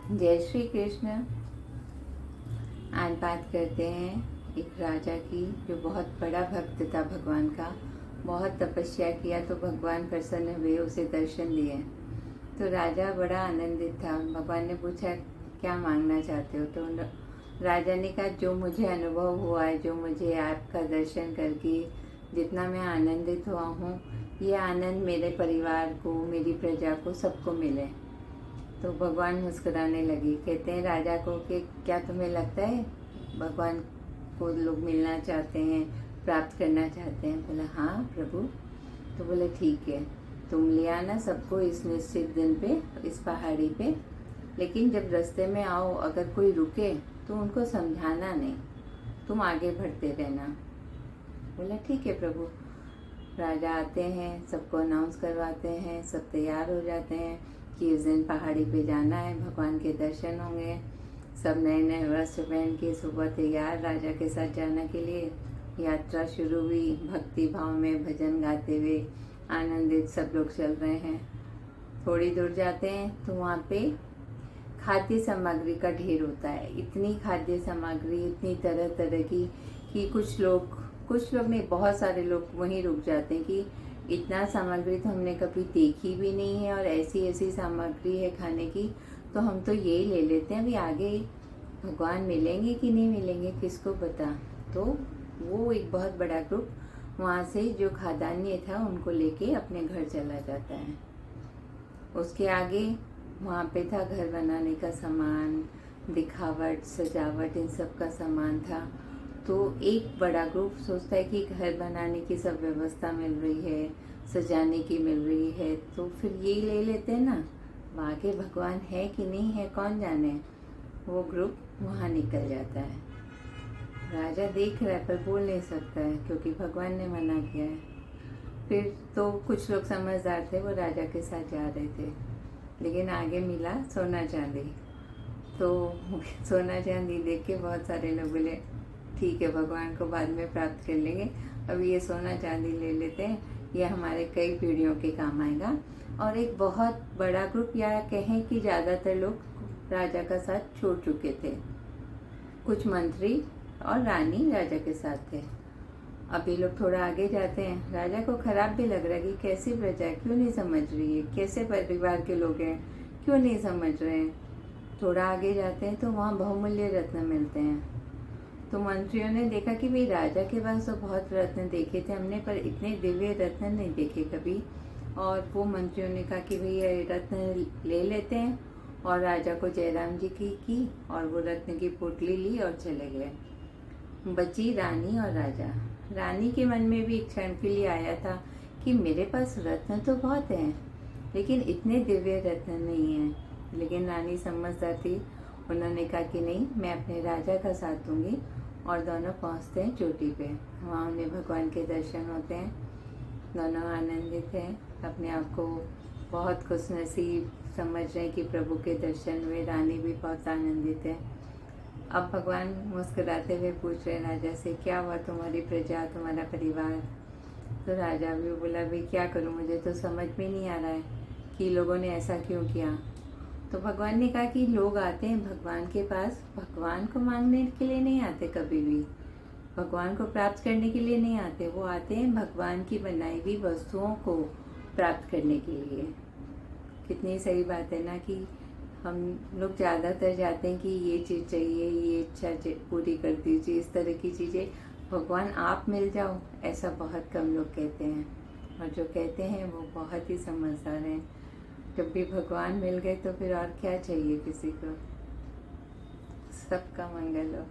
जय श्री कृष्ण। आज बात करते हैं एक राजा की जो बहुत बड़ा भक्त था भगवान का। बहुत तपस्या किया तो भगवान प्रसन्न हुए, उसे दर्शन दिए। तो राजा बड़ा आनंदित था। भगवान ने पूछा क्या मांगना चाहते हो, तो राजा ने कहा जो मुझे अनुभव हुआ है, जो मुझे आपका दर्शन करके जितना मैं आनंदित हुआ हूँ, ये आनंद मेरे परिवार को, मेरी प्रजा को, सबको मिले। तो भगवान मुस्कुराने लगे। कहते हैं राजा को कि क्या तुम्हें लगता है भगवान को लोग मिलना चाहते हैं, प्राप्त करना चाहते हैं? बोला हाँ प्रभु। तो बोले ठीक है, तुम ले आना सबको इस निश्चित दिन पे, इस पहाड़ी पे। लेकिन जब रास्ते में आओ अगर कोई रुके तो उनको समझाना नहीं, तुम आगे बढ़ते रहना। बोला ठीक है प्रभु। राजा आते हैं, सबको अनाउंस करवाते हैं, सब तैयार हो जाते हैं कि इस दिन पहाड़ी पे जाना है, भगवान के दर्शन होंगे। सब नए नए वस्त्र पहन के सुबह तैयार राजा के साथ जाने के लिए। यात्रा शुरू हुई, भक्ति भाव में भजन गाते हुए आनंदित सब लोग चल रहे हैं। थोड़ी दूर जाते हैं तो वहाँ पे खाद्य सामग्री का ढेर होता है। इतनी खाद्य सामग्री, इतनी तरह तरह की कि कुछ लोग नहीं, बहुत सारे लोग वहीं रुक जाते हैं कि इतना सामग्री तो हमने कभी देखी भी नहीं है और ऐसी ऐसी सामग्री है खाने की, तो हम तो यही ले लेते हैं, अभी आगे भगवान मिलेंगे कि नहीं मिलेंगे किसको पता। तो वो एक बहुत बड़ा ग्रुप वहाँ से जो खाद्यान्न था उनको लेके अपने घर चला जाता है। उसके आगे वहाँ पे था घर बनाने का सामान, दिखावट, सजावट, इन सब का सामान था। तो एक बड़ा ग्रुप सोचता है कि घर बनाने की सब व्यवस्था मिल रही है, सजाने की मिल रही है, तो फिर ये ले लेते हैं ना। आगे भगवान है कि नहीं है कौन जाने। वो ग्रुप वहाँ निकल जाता है। राजा देख रहा है पर बोल नहीं सकता है क्योंकि भगवान ने मना किया है। फिर तो कुछ लोग समझदार थे, वो राजा के साथ जा रहे थे, लेकिन आगे मिला सोना चांदी। तो सोना चांदी देख के बहुत सारे लोग बोले ठीक है भगवान को बाद में प्राप्त कर लेंगे, अभी ये सोना चांदी ले लेते हैं, ये हमारे कई पीढ़ियों के काम आएगा। और एक बहुत बड़ा ग्रुप, या कहें कि ज़्यादातर लोग राजा का साथ छोड़ चुके थे। कुछ मंत्री और रानी राजा के साथ थे। अभी लोग थोड़ा आगे जाते हैं, राजा को खराब भी लग रहा है कि कैसी प्रजा है, क्यों नहीं समझ रही है, कैसे परिवार के लोग हैं, क्यों नहीं समझ रहे हैं। थोड़ा आगे जाते हैं तो वहाँ बहुमूल्य रत्न मिलते हैं। तो मंत्रियों ने देखा कि भाई राजा के पास तो बहुत रत्न देखे थे हमने, पर इतने दिव्य रत्न नहीं देखे कभी। और वो मंत्रियों ने कहा कि भाई ये रत्न ले लेते हैं, और राजा को जयराम जी की और वो रत्न की पोटली ली और चले गए। बची रानी और राजा। रानी के मन में भी एक क्षण के लिए आया था कि मेरे पास रत्न तो बहुत हैं, लेकिन इतने दिव्य रत्न नहीं हैं। लेकिन रानी समझदार थी, उन्होंने कहा कि नहीं, मैं अपने राजा का साथ दूंगी। और दोनों पहुंचते हैं चोटी पे। वहाँ उन्हें भगवान के दर्शन होते हैं। दोनों आनंदित हैं, अपने आप को बहुत खुशनसीब समझ रहे हैं कि प्रभु के दर्शन हुए। रानी भी बहुत आनंदित है। अब भगवान मुस्कुराते हुए पूछ रहे राजा से क्या हुआ, तुम्हारी प्रजा, तुम्हारा परिवार? तो राजा भी बोला भाई क्या करूँ, मुझे तो समझ में नहीं आ रहा है कि लोगों ने ऐसा क्यों किया। तो भगवान ने कहा कि लोग आते हैं भगवान के पास, भगवान को मांगने के लिए नहीं आते, कभी भी भगवान को प्राप्त करने के लिए नहीं आते, वो आते हैं भगवान की बनाई हुई वस्तुओं को प्राप्त करने के लिए। कितनी सही बात है ना कि हम लोग ज़्यादातर जाते हैं कि ये चीज़ चाहिए, ये इच्छा पूरी कर दीजिए, इस तरह की चीज़ें। भगवान आप मिल जाओ, ऐसा बहुत कम लोग कहते हैं, और जो कहते हैं वो बहुत ही समझदार हैं। जब भी भगवान मिल गए तो फिर और क्या चाहिए किसी को। सबका मंगल हो।